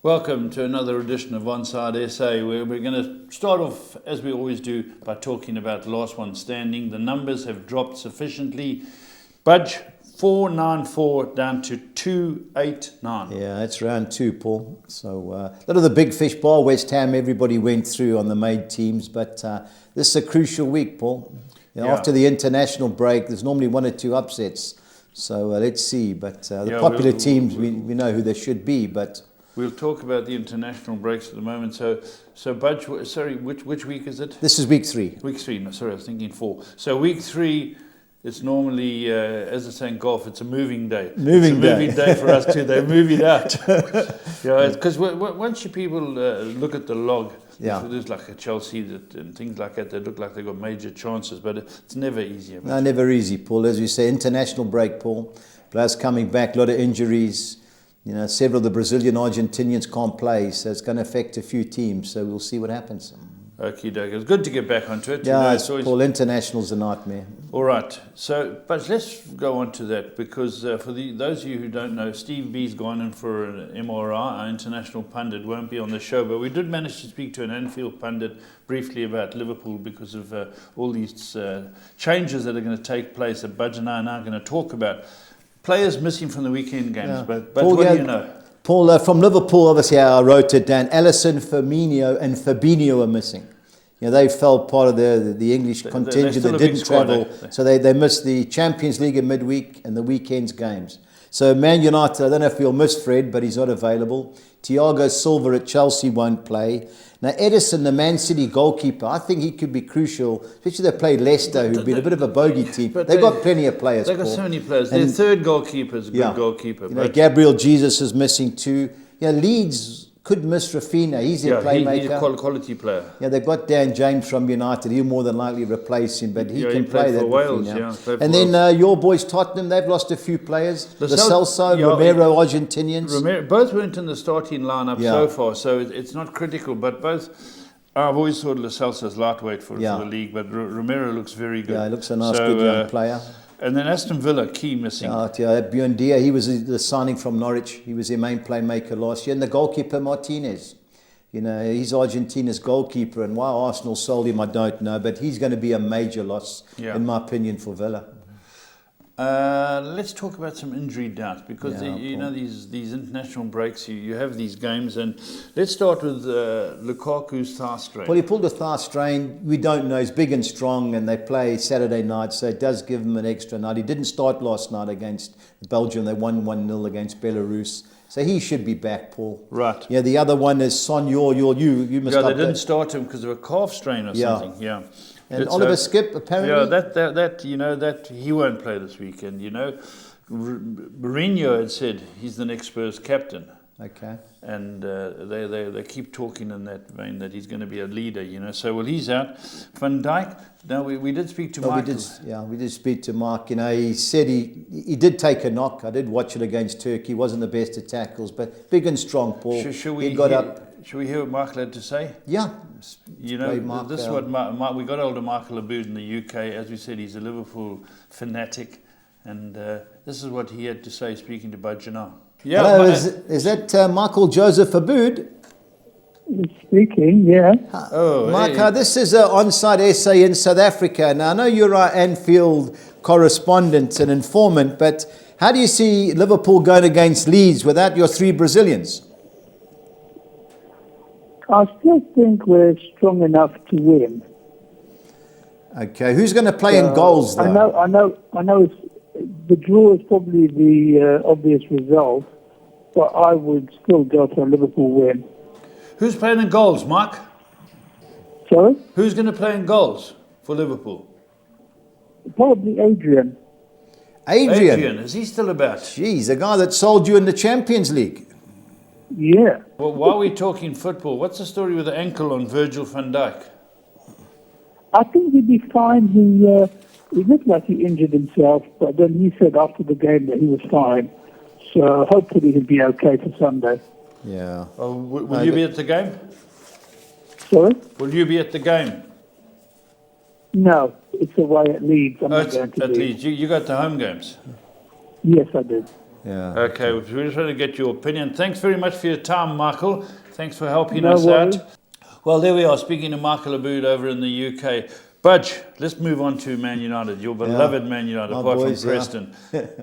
Welcome to another edition of OnsideSA, where we're going to start off, as we always do, by talking about last one standing. The numbers have dropped sufficiently. Budge, 494 down to 289. Yeah, that's round two, Paul. So a lot of the big fish bar, West Ham, everybody went through on the main teams, but this is a crucial week, Paul. After the international break, there's normally one or two upsets. So let's see. But the popular teams, we know who they should be, but... We'll talk about the international breaks at the moment. So Budge, sorry, which week is it? This is week 3. Week 3, no, sorry, I was thinking 4. So week 3, it's normally, as they say in golf, it's a moving day. Moving day for us too. They move it out. Because once you people look at the log, there's like a Chelsea and things like that, they look like they've got major chances, but it's never easy. No, never easy, Paul. As you say, international break, Paul. Players coming back, a lot of injuries. You know, several of the Brazilian Argentinians can't play, so it's going to affect a few teams. So we'll see what happes. Okie dokie. It's good to get back onto it. Yeah, Paul, international's a nightmare. All right. So, but let's go on to that, because for those of you who don't know, Steve B's gone in for an MRI. Our international pundit won't be on the show, but we did manage to speak to an Anfield pundit briefly about Liverpool because of all these changes that are going to take place that Budge and I are now going to talk about. Players missing from the weekend games, but Paul, what do you know? Paul, from Liverpool, obviously I wrote it down. Alisson, Firmino and Fabinho are missing. You know, they fell part of the English contingent. They didn't travel, so they missed the Champions League in midweek and the weekend's games. So Man United, I don't know if you'll miss Fred, but he's not available. Thiago Silva at Chelsea won't play. Now Edison, the Man City goalkeeper, I think he could be crucial, especially they played Leicester, who've been a bit of a bogey team. They've got plenty of players. They've got so many players. Their third goalkeeper is a good goalkeeper. You know, Gabriel Jesus is missing too. You know, Leeds could miss Rafinha. He's their playmaker. He's a quality player. Yeah, they've got Dan James from United. He'll more than likely replace him, but he can play that. Wales, and then your boys Tottenham, they've lost a few players. Lo Celso, Romero, Argentinians. Both weren't in the starting lineup so far, so it's not critical. But both, I've always thought Lo Celso's lightweight for the league, but Romero looks very good. Yeah, he looks a nice, good young player. And then Aston Villa, key missing. Bjorn Dia, he was the signing from Norwich. He was their main playmaker last year. And the goalkeeper, Martinez. You know, he's Argentina's goalkeeper. And why Arsenal sold him, I don't know. But he's going to be a major loss, in my opinion, for Villa. Let's talk about some injury doubts, because you know these international breaks, you have these games, and let's start with Lukaku's thigh strain. Well, he pulled a thigh strain. We don't know. He's big and strong, and they play Saturday night, so it does give him an extra night. He didn't start last night against Belgium. They won 1-0 against Belarus. So he should be back, Paul. Right. Yeah, the other one is Son. You must. Yeah, they didn't start him because of a calf strain or something. Yeah. And Oliver Skip, apparently. Yeah, that he won't play this weekend. You know, Mourinho had said he's the next Spurs captain. Okay. And they keep talking in that vein that he's going to be a leader. You know, so he's out. Van Dijk. Now we did speak to Mark. We did speak to Mark. You know, he said he did take a knock. I did watch it against Turkey. He wasn't the best at tackles, but big and strong, Paul. Should we hear what Michael had to say? Yeah. You know, this is what we got hold of Michael Aboud in the UK. As we said, he's a Liverpool fanatic, and this is what he had to say speaking to Budge and I. Yeah, hello, is that Michael Joseph Aboud? Speaking, yeah. Mike, this is OnsideSA in South Africa. Now, I know you're our Anfield correspondent and informant, but how do you see Liverpool going against Leeds without your 3 Brazilians? I still think we're strong enough to win. Okay, who's going to play in goals, though? I know. The draw is probably the obvious result, but I would still go for a Liverpool win. Who's playing in goals, Mark? Sorry? Who's going to play in goals for Liverpool? Probably Adrian. Adrian, is he still about? Jeez, the guy that sold you in the Champions League. Yeah. Well, while we're talking football, what's the story with the ankle on Virgil van Dijk? I think he'd be fine. He looked like he injured himself, but then he said after the game that he was fine. So hopefully he'll be okay for Sunday. Yeah. Oh, will you be at the game? Sorry? Will you be at the game? No, it's away at Leeds. I'm not going to at Leeds. You got the home games? Yes, I do. Yeah. Okay, we're just trying to get your opinion. Thanks very much for your time, Michael. Thanks for helping No us worries. out. Well, there we are, speaking to Michael Aboud over in the UK. Budge, let's move on to Man United, your beloved Man United, My apart boys, from Preston.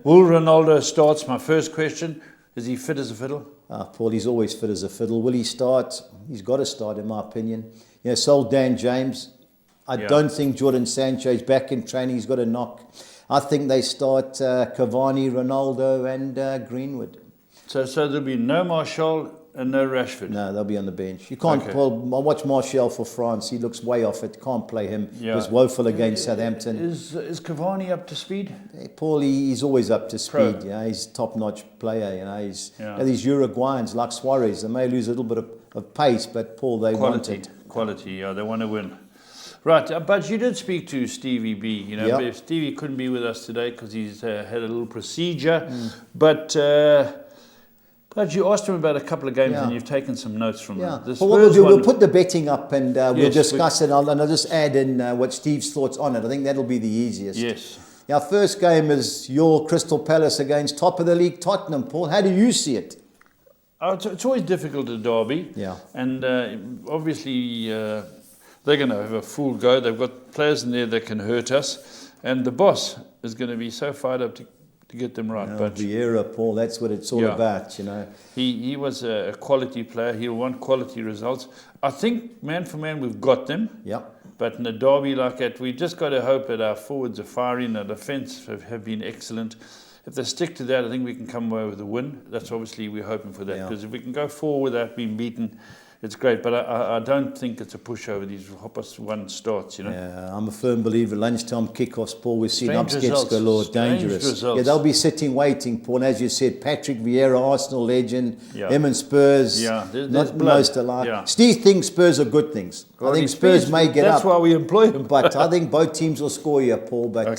Will Ronaldo starts? My first question. Is he fit as a fiddle? Paul, he's always fit as a fiddle. Will he start? He's got to start, in my opinion. Sold Dan James. I don't think Jordan Sancho is back in training. He's got a knock. I think they start Cavani, Ronaldo and Greenwood. So there'll be no Martial and no Rashford? No, they'll be on the bench. You can't, Paul, I watch Martial for France. He looks way off it. Can't play him. He was woeful against Southampton. Is Cavani up to speed? Paul, he's always up to speed. He's a top-notch player. He's these Uruguayans like Suarez. They may lose a little bit of pace, but Paul, they want it. Quality, they want to win. Right, but you did speak to Stevie B. But Stevie couldn't be with us today because he's had a little procedure. But you asked him about a couple of games and you've taken some notes from them. Well, what we'll do, we'll put the betting up and we'll discuss it. And I'll just add in what Steve's thoughts on it. I think that'll be the easiest. Yes. Our first game is your Crystal Palace against top of the league Tottenham. Paul, how do you see it? It's always difficult at Derby. Yeah. And obviously they're going to have a full go. They've got players in there that can hurt us. And the boss is going to be so fired up to get them right. But Vieira, Paul, that's what it's all about, He was a quality player. He'll want quality results. I think, man for man, we've got them. Yeah. But in a derby like that, we just got to hope that our forwards are firing, our defence have been excellent. If they stick to that, I think we can come away with a win. That's obviously, we're hoping for that. Because if we can go forward without being beaten, it's great. But I don't think it's a pushover, these hop-us-one starts, Yeah, I'm a firm believer. Lunchtime kickoffs, Paul, we've seen Strange upskets results. galore, Strange dangerous. results. Yeah, they'll be sitting waiting, Paul. And as you said, Patrick Vieira, Arsenal legend, them and Spurs, there's not blood. most alike. Steve thinks Spurs are good things. I think Spurs may get That's up. why we employ him. But I think both teams will score here, Paul. But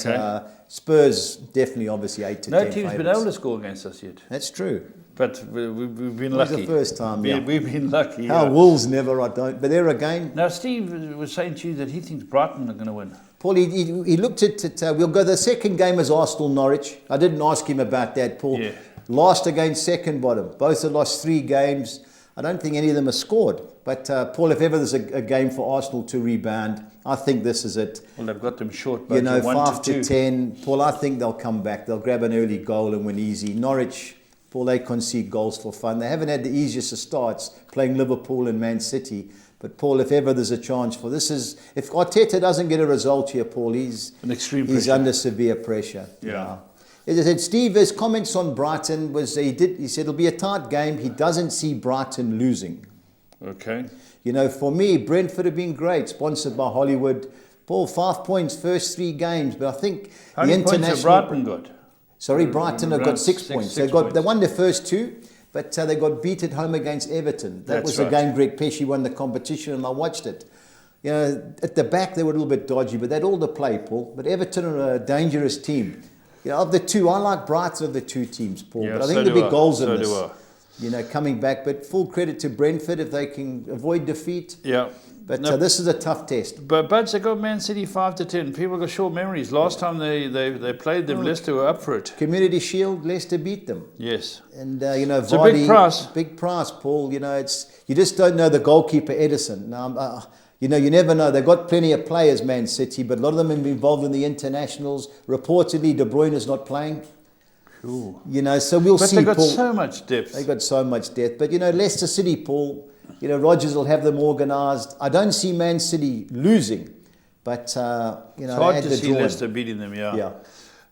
Spurs definitely, obviously, 8 to 10 No team's been able to score against us yet. That's true. But we've been It was lucky. the first time, We've been lucky. How Wolves never, I don't. But there again. Now, Steve was saying to you that he thinks Brighton are going to win. Paul, he looked at it. We'll go the second game as Arsenal-Norwich. I didn't ask him about that, Paul. Yeah. Last against second bottom. Both have lost 3 games. I don't think any of them have scored. But, Paul, if ever there's a game for Arsenal to rebound, I think this is it. Well, they've got them short, but 5 to 10. Paul, I think they'll come back. They'll grab an early goal and win easy. Norwich, Paul, they concede goals for fun. They haven't had the easiest of starts playing Liverpool and Man City. But, Paul, if ever there's a chance for this if Arteta doesn't get a result here, Paul, he's under severe pressure. Yeah. As I said, Steve, his comments on Brighton was he said it'll be a tight game. He doesn't see Brighton losing. Okay. For me, Brentford have been great, sponsored by Hollywood. Paul, 5 points, first 3 games, but I think How many points have Brighton got? Sorry, Brighton have got 6 points. They won their first 2, but they got beat at home against Everton. That was the game Greg Pesci won the competition, and I watched it. At the back they were a little bit dodgy, but they had all the play, Paul. But Everton are a dangerous team. Of the 2, I like Brighton of the 2 teams, Paul. But I think there'll be goals in this. Coming back. But full credit to Brentford if they can avoid defeat. Yeah. But this is a tough test. But they got Man City 5 to 10. People got short memories. Last time they played them, Leicester were up for it. Community Shield, Leicester beat them. Yes. And it's Vardy, a big price. Big price, Paul. You just don't know the goalkeeper Edison. Now, you never know. They've got plenty of players, Man City, but a lot of them have been involved in the internationals. Reportedly, De Bruyne is not playing. Cool. So we'll see. But they got Paul. so much depth. They got so much depth. But Leicester City, Paul. Rodgers will have them organised. I don't see Man City losing, but it's hard to see Leicester beating them. Yeah.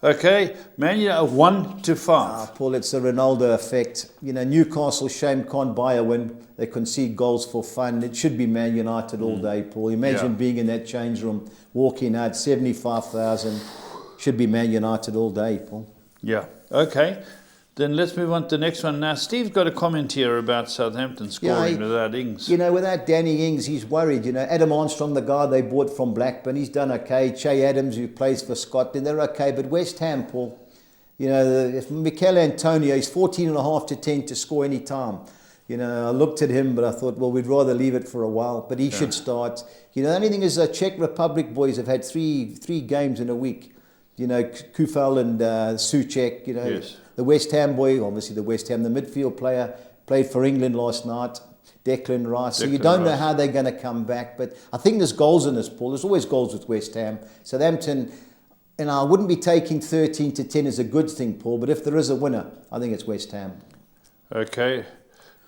Okay, Man United 1 to 5. Paul, it's a Ronaldo effect. Newcastle, shame, can't buy a win. They concede goals for fun. It should be Man United all day, Paul. Imagine being in that change room, walking out, 75,000. Should be Man United all day, Paul. Yeah. Okay. Then let's move on to the next one. Now, Steve's got a comment here about Southampton scoring without Ings. Without Danny Ings, he's worried. Adam Armstrong, the guy they bought from Blackburn, he's done okay. Che Adams, who plays for Scotland, they're okay. But West Ham, Paul, if Mikel Antonio, he's 14.5 to 10 to score any time. I looked at him, but I thought, well, we'd rather leave it for a while. But he should start. The only thing is the Czech Republic boys have had three games in a week. Kufal and Souček, Yes. the West Ham boy, obviously the West Ham, the midfield player, played for England last night, Declan Rice. So you don't know how they're going to come back. But I think there's goals in this, Paul. There's always goals with West Ham. Southampton, and I wouldn't be taking 13-10 as a good thing, Paul, but if there is a winner, I think it's West Ham. Okay.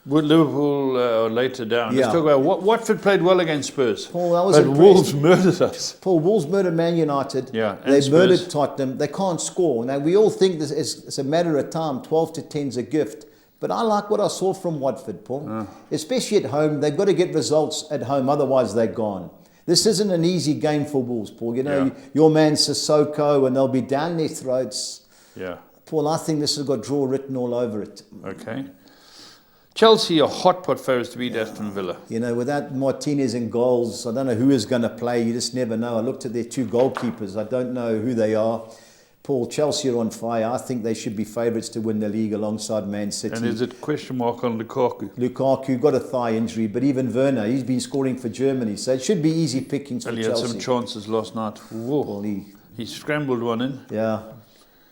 Would Liverpool later down? Let's talk about Watford played well against Spurs. Paul, I was but impressed. Wolves murdered us. Paul, Wolves murdered Man United. Yeah, they Spurs. murdered Tottenham. They can't score. Now, we all think this is it's a matter of time. 12-10 is a gift. But I like what I saw from Watford, Paul. Especially at home. They've got to get results at home, otherwise they're gone. This isn't an easy game for Wolves, Paul. You know, your man Sissoko, and they'll be down their throats. Yeah. Paul, I think this has got draw written all over it. Okay. Chelsea are hot pot favourites to beat Aston Villa. You know, without Martinez in goals, I don't know who is going to play. You just never know. I looked at their two goalkeepers. I don't know who they are. Paul, Chelsea are on fire. I think they should be favourites to win the league alongside Man City. And is it question mark on Lukaku? Lukaku got a thigh injury, but even Werner, he's been scoring for Germany. So it should be easy pickings for Chelsea. Chelsea. He had some chances last night. Whoa. Well, he scrambled one in. Yeah.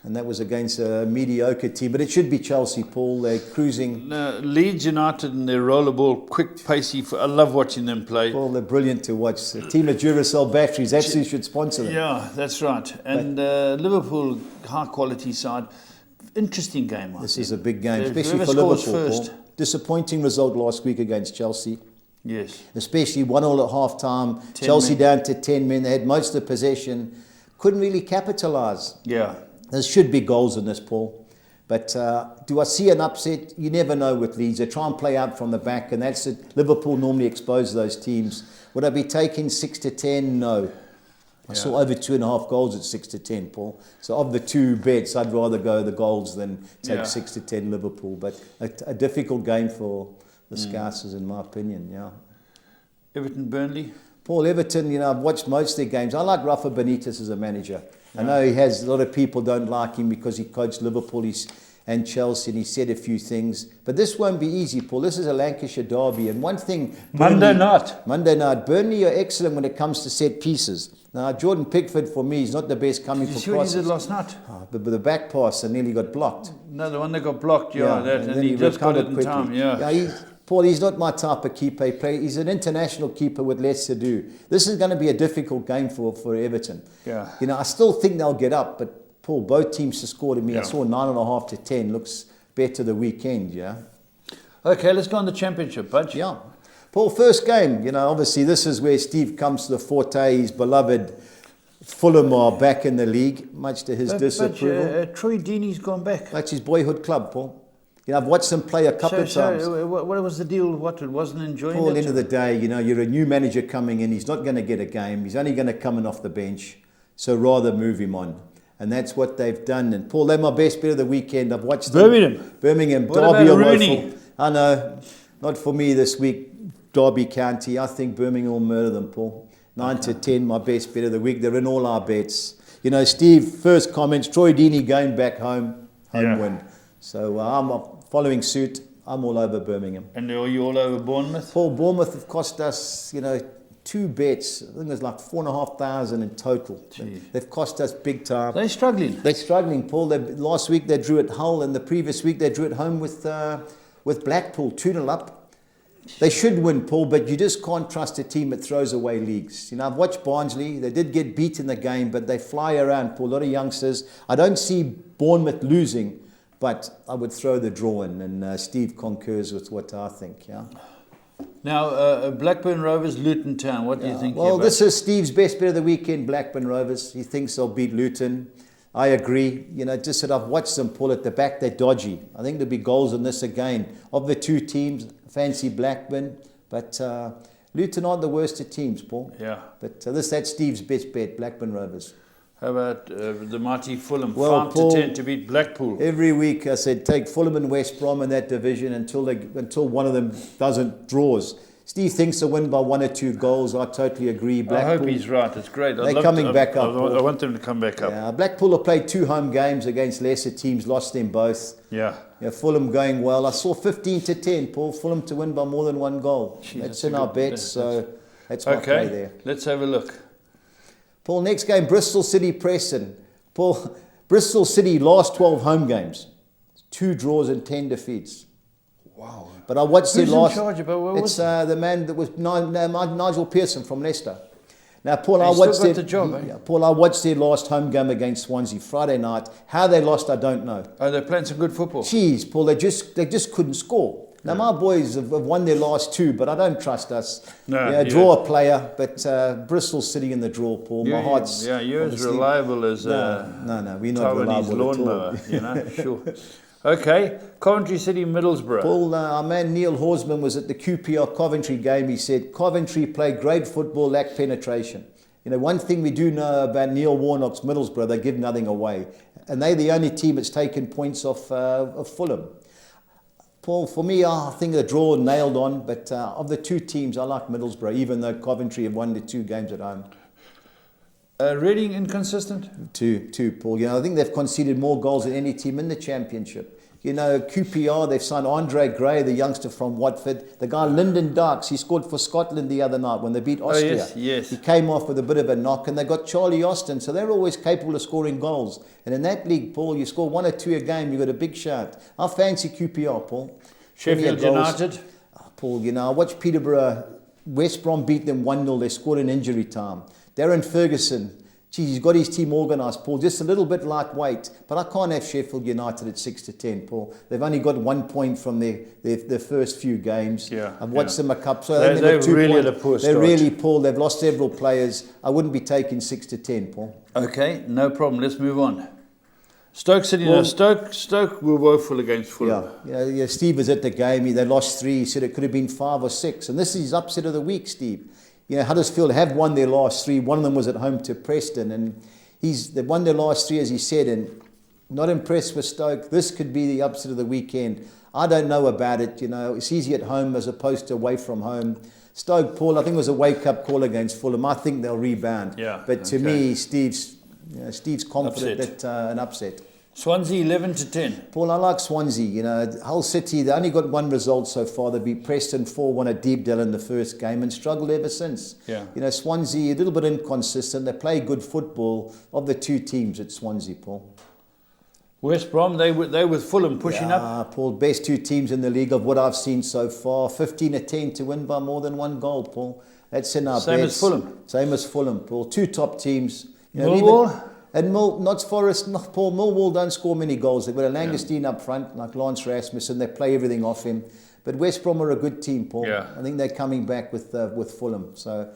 And that was against a mediocre team. But it should be Chelsea, Paul. They're cruising. Leeds United and their rollerball, quick, pacey. I love watching them play. Paul, they're brilliant to watch. A team of Duracell batteries actually should sponsor them. Yeah, that's right. And Liverpool, high-quality side. Interesting game, I This think. is a big game, especially Whoever for scores Liverpool, first. Paul. Disappointing result last week against Chelsea. Yes. Especially 1-1 at half-time. Chelsea down to 10 men. They had most of the possession. Couldn't really capitalise. Yeah. There should be goals in this, Paul. But do I see an upset? You never know with Leeds. They try and play out from the back, and that's it. Liverpool normally expose those teams. Would I be taking 6-10? No. I saw over 2.5 goals at 6-10, Paul. So of the two bets, I'd rather go the goals than take 6-10 Liverpool. But a difficult game for the Scousers, in my opinion, yeah. Everton-Burnley? Paul, Everton, you know, I've watched most of their games. I like Rafa Benitez as a manager. I know he has, a lot of people don't like him because he coached Liverpool and Chelsea, and he said a few things. But this won't be easy, Paul. This is a Lancashire derby. And one thing... Monday night. Burnley are excellent when it comes to set pieces. Now, Jordan Pickford, for me, is not the best coming for crosses. Did you see what he did last night? But the back pass and nearly got blocked. No, the one that got blocked, and he just got it in time, Paul, he's not my type of keeper. He's an international keeper with less to do. This is going to be a difficult game for Everton. Yeah. You know, I still think they'll get up, but Paul, both teams have scored at me. I saw 9.5-10. Looks better the weekend, yeah. Okay, let's go on the Championship, Budge. Yeah. Paul, first game, you know, obviously this is where Steve comes to the forte. His beloved Fulham are back in the league, much to his disapproval. Troy Deeney's gone back. That's his boyhood club, Paul. You know, I've watched him play a couple of times. What was the deal? What, it wasn't enjoying Paul, it? end of the day, you know, you're a new manager coming in. He's not going to get a game. He's only going to come in off the bench. So rather move him on. And that's what they've done. And Paul, they're my best bet of the weekend. I've watched Birmingham. What Derby about Rooney? I know. Not for me this week. Derby County. I think Birmingham will murder them, Paul. 9-10, my best bet of the week. They're in all our bets. You know, Steve, first comments, Troy Deeney going back home win. So I'm following suit. I'm all over Birmingham. And are you all over Bournemouth? Paul, Bournemouth have cost us, you know, 2 bets. I think there's like 4,500 in total. They've cost us big time. They're struggling. They're struggling, Paul. Last week they drew at Hull, and the previous week they drew at home with Blackpool, 2-0 up. They should win, Paul, but you just can't trust a team that throws away leagues. You know, I've watched Barnsley. They did get beat in the game, but they fly around, Paul. A lot of youngsters. I don't see Bournemouth losing, but I would throw the draw in, and Steve concurs with what I think, yeah. Now, Blackburn Rovers, Luton Town. What do you think? Well, this is Steve's best bet of the weekend, Blackburn Rovers. He thinks they'll beat Luton. I agree. You know, just that I've watched them pull at the back. They're dodgy. I think there'll be goals in this again. Of the two teams, fancy Blackburn, but Luton aren't the worst of teams, Paul. Yeah. But that's Steve's best bet, Blackburn Rovers. How about the mighty Fulham, well, 5-10 to beat Blackpool? Every week I said take Fulham and West Brom in that division until one of them draws. Steve thinks they'll win by 1 or 2 goals. I totally agree. Blackpool, I hope he's right. It's great. They're coming back up. I want them to come back up. Yeah, Blackpool have played 2 home games against lesser teams, lost them both. Yeah. Fulham going well. I saw 15-10, Paul. Fulham to win by more than 1 goal. That's in our bets, so that's my play there. Let's have a look. Paul, next game, Bristol City Preston. Paul, Bristol City last 12 home games. 2 draws and 10 defeats. Wow. But I watched Who's their last. in charge about what It's was the man that was Nigel Pearson from Leicester. Now, Paul, He's I watched still got the job, eh? Yeah, Paul, I watched their last home game against Swansea Friday night. How they lost, I don't know. Oh, they're playing some good football. Jeez, Paul, they just couldn't score. Now, my boys have won their last 2, but I don't trust us. No, yeah, you draw don't. a player, but Bristol City in the draw, Paul. My heart's... you're as obviously- reliable as No, we're not Taiwanese reliable at all. lawnmower, you know, sure. Okay, Coventry City, Middlesbrough. Paul, our man Neil Horsman was at the QPR Coventry game. He said, Coventry played great football, lack penetration. You know, one thing we do know about Neil Warnock's Middlesbrough, they give nothing away. And they're the only team that's taken points off of Fulham. Paul, for me, I think the draw nailed on, but of the 2 teams, I like Middlesbrough, even though Coventry have won the 2 games at home. Reading inconsistent? Two, Paul. You know, I think they've conceded more goals than any team in the Championship. You know, QPR, they've signed Andre Gray, the youngster from Watford. The guy Lyndon Dykes, he scored for Scotland the other night when they beat Austria. Yes. He came off with a bit of a knock, and they got Charlie Austin, so they're always capable of scoring goals. And in that league, Paul, you score 1 or 2 a game, you've got a big shout. I fancy QPR, Paul. Sheffield United? Paul, you know, I watched Peterborough, West Brom beat them 1-0. They scored in injury time. Darren Ferguson, geez, he's got his team organised, Paul, just a little bit lightweight. But I can't have Sheffield United at 6-10, Paul. They've only got 1 point from their first few games. Yeah, I've watched them a couple. So they're got 2 really points. at a poor They're start. really, Paul, they've lost several players. I wouldn't be taking 6-10, Paul. Okay, no problem. Let's move on. Stoke City. Well, Stoke were woeful against Fulham. Yeah, Steve was at the game. They lost 3. He said it could have been 5 or 6. And this is his upset of the week, Steve. You know, Huddersfield have won their last 3. One of them was at home to Preston. And they've won their last 3, as he said, and not impressed with Stoke. This could be the upset of the weekend. I don't know about it. You know, it's easy at home as opposed to away from home. Stoke, Paul, I think it was a wake-up call against Fulham. I think they'll rebound. Yeah, but to me, Steve's confident Upset. that an upset. Swansea 11-10. Paul, I like Swansea. You know, Hull City, they only got 1 result so far. They beat Preston 4-1 at Deepdale in the first game and struggled ever since. Yeah. You know, Swansea, a little bit inconsistent. They play good football. Of the 2 teams at Swansea, Paul. West Brom, they with Fulham pushing up. Paul, best 2 teams in the league of what I've seen so far. 15-10 to win by more than 1 goal, Paul. That's in our Same bets. as Fulham. Same as Fulham, Paul. 2 top teams. You know, Millwall? And Notts Forest, Paul, Millwall don't score many goals. They've got a Langerstein up front, like Lance Rasmussen. They play everything off him. But West Brom are a good team, Paul. Yeah. I think they're coming back with Fulham. So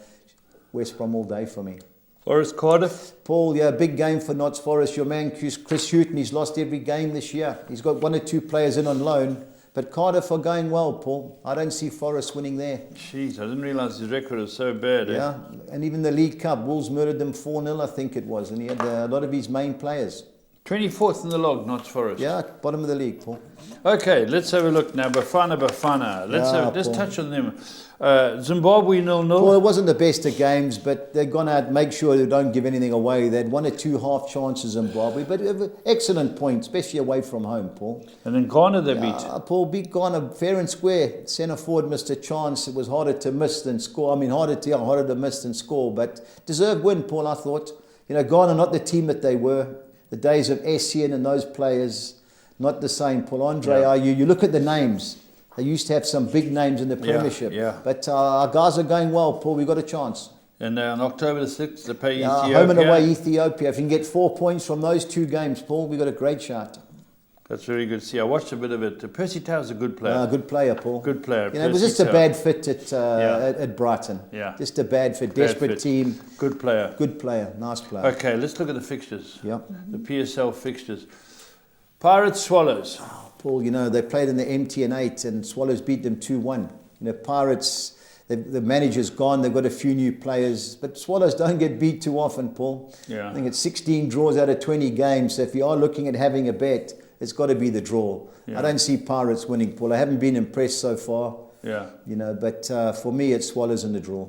West Brom all day for me. Forest Cardiff. Paul, yeah, big game for Notts Forest. Your man Chris Hughton, he's lost every game this year. He's got 1 or 2 players in on loan. But Cardiff are going well, Paul. I don't see Forest winning there. Jeez, I didn't realise his record was so bad. Yeah, and even the League Cup, Wolves murdered them 4-0, I think it was. And he had a lot of his main players. 24th in the log, Notts Forest. Yeah, bottom of the league, Paul. Okay, let's have a look now. Bafana. Let's Paul. touch on them. Zimbabwe 0-0. Well, it wasn't the best of games, but they're going to make sure they don't give anything away. They had 1 or 2 half chances, Zimbabwe, but excellent points, especially away from home, Paul. And then Ghana they beat. Paul beat Ghana fair and square. Centre forward missed a chance. It was harder to miss than score. I mean, harder to miss than score, but deserved win, Paul, I thought. You know, Ghana not the team that they were. The days of Essien and those players, not the same. Paul, Andre Ayew, you look at the names. They used to have some big names in the Premiership. Yeah. But our guys are going well, Paul. We've got a chance. And on October the 6th, they play Ethiopia. Home and away, Ethiopia. If you can get 4 points from those 2 games, Paul, we've got a great shot. That's very good to see. I watched a bit of it. Percy Tao's a good player. Good player, Paul. Good player. You know, it was just a bad fit at Brighton. Yeah. Just a bad fit. Desperate team. Good player. Good player. Nice player. Okay, let's look at the fixtures. Yeah. The PSL fixtures. Pirates Swallows. Paul, you know, they played in the MTN 8 and Swallows beat them 2-1. You know, Pirates, the manager's gone. They've got a few new players. But Swallows don't get beat too often, Paul. Yeah. I think it's 16 draws out of 20 games. So if you are looking at having a bet, it's got to be the draw. Yeah. I don't see Pirates winning, Paul. I haven't been impressed so far. Yeah. You know, but for me, it's Swallows in the draw.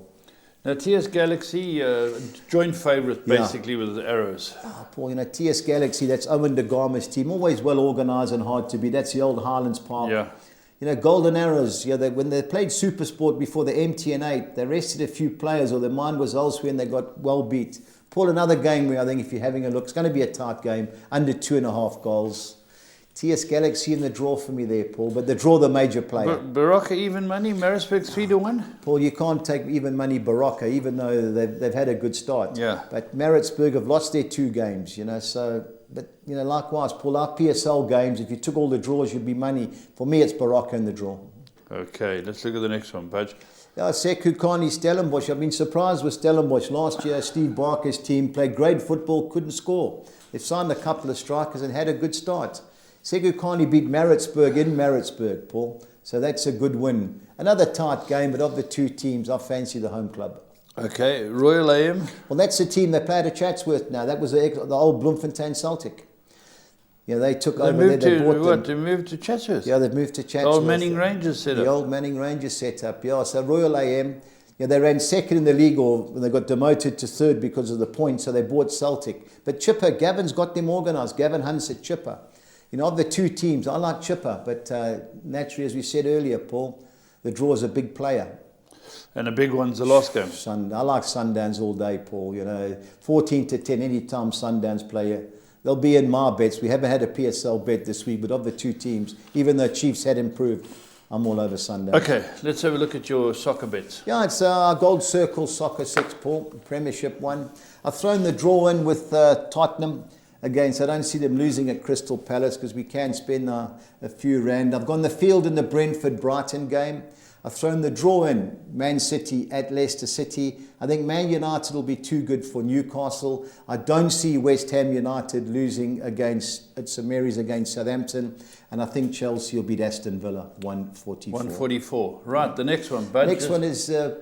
Now, TS Galaxy, joint favourite basically with the Arrows. Paul, you know, TS Galaxy, that's Owen DeGarma's team, always well organised and hard to beat. That's the old Highlands Park. Yeah. You know, Golden Arrows, when they played Supersport before the MTN 8, they rested a few players or their mind was elsewhere and they got well beat. Paul, another game where I think if you're having a look, it's going to be a tight game, under 2.5 goals. TS Galaxy in the draw for me there, Paul, but the draw the major player. Barocca even money, Maritzburg 3-1. Paul, you can't take even money Barocca, even though they've had a good start. Yeah. But Maritzburg have lost their 2 games, so, but, likewise, Paul, our PSL games, if you took all the draws, you'd be money. For me, it's Barocca in the draw. Okay, let's look at the next one, Budge. Yeah, Sekukani Stellenbosch. I've been surprised with Stellenbosch. Last year, Steve Barker's team played great football, couldn't score. They've signed a couple of strikers and had a good start. Sekukani beat Maritzburg in Maritzburg, Paul. So that's a good win. Another tight game, but of the 2 teams, I fancy the home club. Okay, Royal AM. Well, that's the team they played at Chatsworth now. That was the old Bloemfontein Celtic. They took over there. They bought them. They moved to Chatsworth? Yeah, they've moved to Chatsworth. The old Manning Rangers set up. The old Manning Rangers set up, yeah. So Royal AM, they ran second in the league, or they got demoted to third because of the points, so they bought Celtic. But Chipper, Gavin's got them organised. Gavin Hunts at Chipper. Of the 2 teams, I like Chipper, but naturally, as we said earlier, Paul, the draw is a big player. And a big one's the last game. I like Sundowns all day, Paul. 14-10, anytime Sundowns player. They'll be in my bets. We haven't had a PSL bet this week, but of the 2 teams, even though Chiefs had improved, I'm all over Sundowns. Okay, let's have a look at your soccer bets. Yeah, it's Gold Circle Soccer 6, Paul, Premiership 1. I've thrown the draw in with Tottenham. Again, so I don't see them losing at Crystal Palace because we can spend a few rand. I've gone the field in the Brentford-Brighton game. I've thrown the draw in Man City at Leicester City. I think Man United will be too good for Newcastle. I don't see West Ham United losing at St Mary's against Southampton. And I think Chelsea will beat Aston Villa 144. 144. Right, the next one, Bud. Next one is a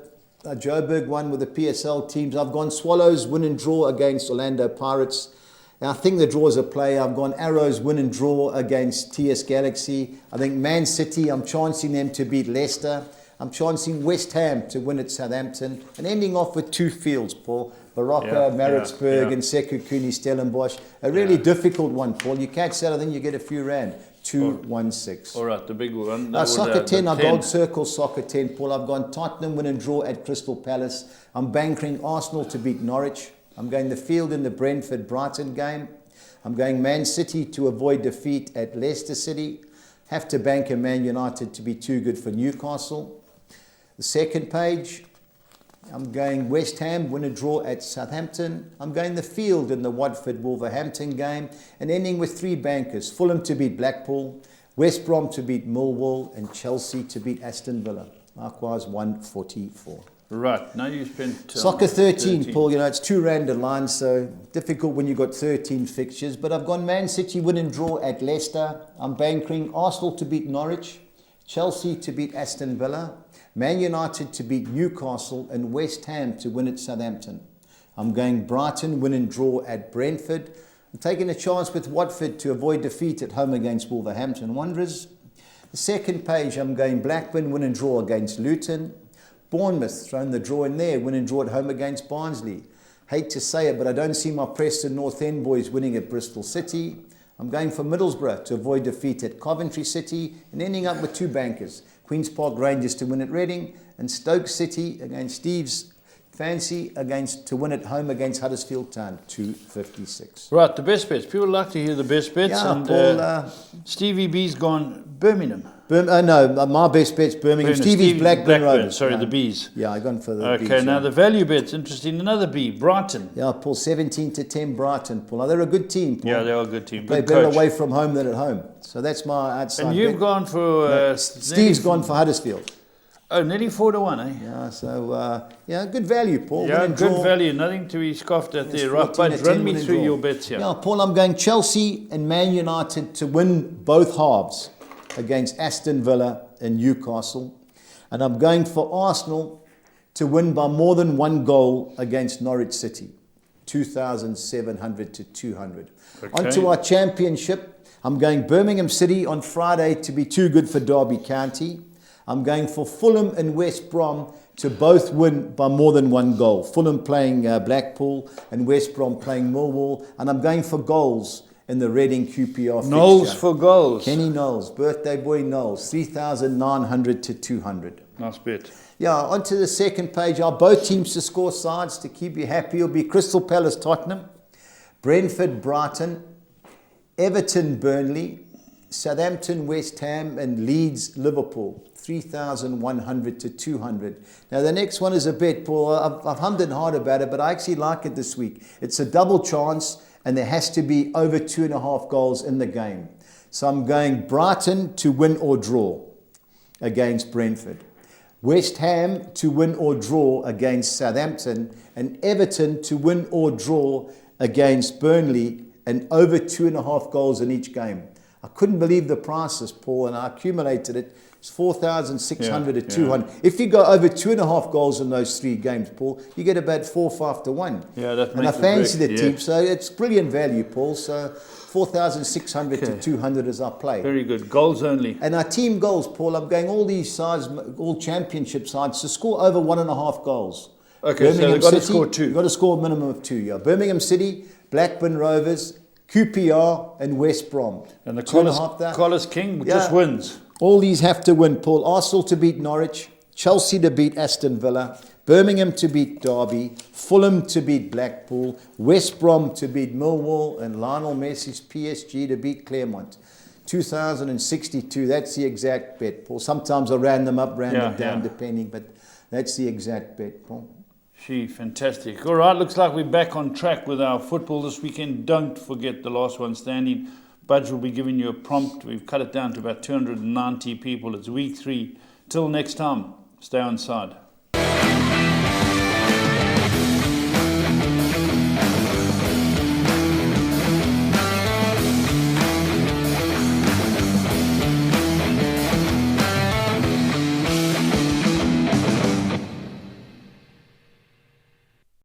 Joburg one with the PSL teams. I've gone Swallows win and draw against Orlando Pirates. Now, I think the draw is a play. I've gone Arrows win and draw against TS Galaxy. I think Man City, I'm chancing them to beat Leicester. I'm chancing West Ham to win at Southampton. And ending off with 2 fields, Paul. Barocca, Maritzburg, and Sekukuni Stellenbosch. A really difficult one, Paul. You catch that, I think you get a few rand. 2-1-6. All right, the big one. Soccer 10, I've Gold Circle Soccer 10, Paul. I've gone Tottenham win and draw at Crystal Palace. I'm bankering Arsenal to beat Norwich. I'm going the field in the Brentford-Brighton game. I'm going Man City to avoid defeat at Leicester City. Have to bank a Man United to be too good for Newcastle. The second page, I'm going West Ham win and draw at Southampton. I'm going the field in the Watford-Wolverhampton game. And ending with 3 bankers. Fulham to beat Blackpool, West Brom to beat Millwall, and Chelsea to beat Aston Villa. Likewise, 144. Right, now you spent... Soccer 13, Paul, it's 2 rand a line, so difficult when you've got 13 fixtures. But I've gone Man City win and draw at Leicester. I'm bankering Arsenal to beat Norwich, Chelsea to beat Aston Villa, Man United to beat Newcastle, and West Ham to win at Southampton. I'm going Brighton win and draw at Brentford. I'm taking a chance with Watford to avoid defeat at home against Wolverhampton Wanderers. The second page, I'm going Blackburn win and draw against Luton. Bournemouth, thrown the draw in there, win and draw at home against Barnsley. Hate to say it, but I don't see my Preston North End boys winning at Bristol City. I'm going for Middlesbrough to avoid defeat at Coventry City and ending up with 2 bankers. Queen's Park Rangers to win at Reading and Stoke City against Steve's fancy to win at home against Huddersfield Town, 256. Right, the best bets. People like to hear the best bets. Yeah, and Paul, Stevie B's gone Birmingham. No, my best bet's Birmingham. Stevie's Blackburn Rovers. Sorry, the Bees. Yeah, I've gone for the Bees. Okay, now the value bet's interesting. Another B, Brighton. Yeah, Paul, 17-10 Brighton. Paul, now they're a good team, Paul. Yeah, they're a good team. Play better away from home than at home. So that's my outside And you've bet. gone for... Steve's gone for Huddersfield. Oh, nearly 4-1, eh? Yeah, so, good value, Paul. Yeah, Win and good draw. value. Nothing to be scoffed at It's there. Right, 14 but to run 10 me win and through draw. your bets here. Yeah, Paul, I'm going Chelsea and Man United to win both halves against Aston Villa and Newcastle. And I'm going for Arsenal to win by more than 1 goal against Norwich City, 2,700 to 200. Okay. On to our championship. I'm going Birmingham City on Friday to be too good for Derby County. I'm going for Fulham and West Brom to both win by more than 1 goal. Fulham playing Blackpool and West Brom playing Millwall. And I'm going for goals in the Reading QPR fixture. Knowles for goals. Kenny Knowles, birthday boy Knowles, 3,900 to 200. Nice bet. Yeah, on to the second page. Our both teams to score sides to keep you happy will be Crystal Palace Tottenham, Brentford Brighton, Everton Burnley, Southampton, West Ham, and Leeds, Liverpool, 3,100 to 200. Now, the next one is a bet, Paul. I've hummed and hawed about it, but I actually like it this week. It's a double chance, and there has to be over 2.5 goals in the game. So I'm going Brighton to win or draw against Brentford, West Ham to win or draw against Southampton, and Everton to win or draw against Burnley, and over 2.5 goals in each game. I couldn't believe the prices, Paul, and I accumulated it. It's 4,600 to 200. If you go over 2.5 goals in those 3 games, Paul, you get about 4-5 to 1. Yeah, that and I fancy the team, so it's brilliant value, Paul. So 4,600 to 200 as I play. Very good. Goals only. And our team goals, Paul, I'm going all these sides, all championship sides, to score over 1.5 goals. Okay, so they've got to score 2. You've got to score a minimum of 2, yeah. Birmingham City, Blackburn Rovers, QPR, and West Brom. And the Collis King just wins. All these have to win, Paul. Arsenal to beat Norwich, Chelsea to beat Aston Villa, Birmingham to beat Derby, Fulham to beat Blackpool, West Brom to beat Millwall, and Lionel Messi's PSG to beat Claremont. 2,062, that's the exact bet, Paul. Sometimes I round them up, round them down, depending, but that's the exact bet, Paul. Fantastic. All right, looks like we're back on track with our football this weekend. Don't forget the last one standing. Budge will be giving you a prompt. We've cut it down to about 290 people. It's week 3. Till next time, stay on side.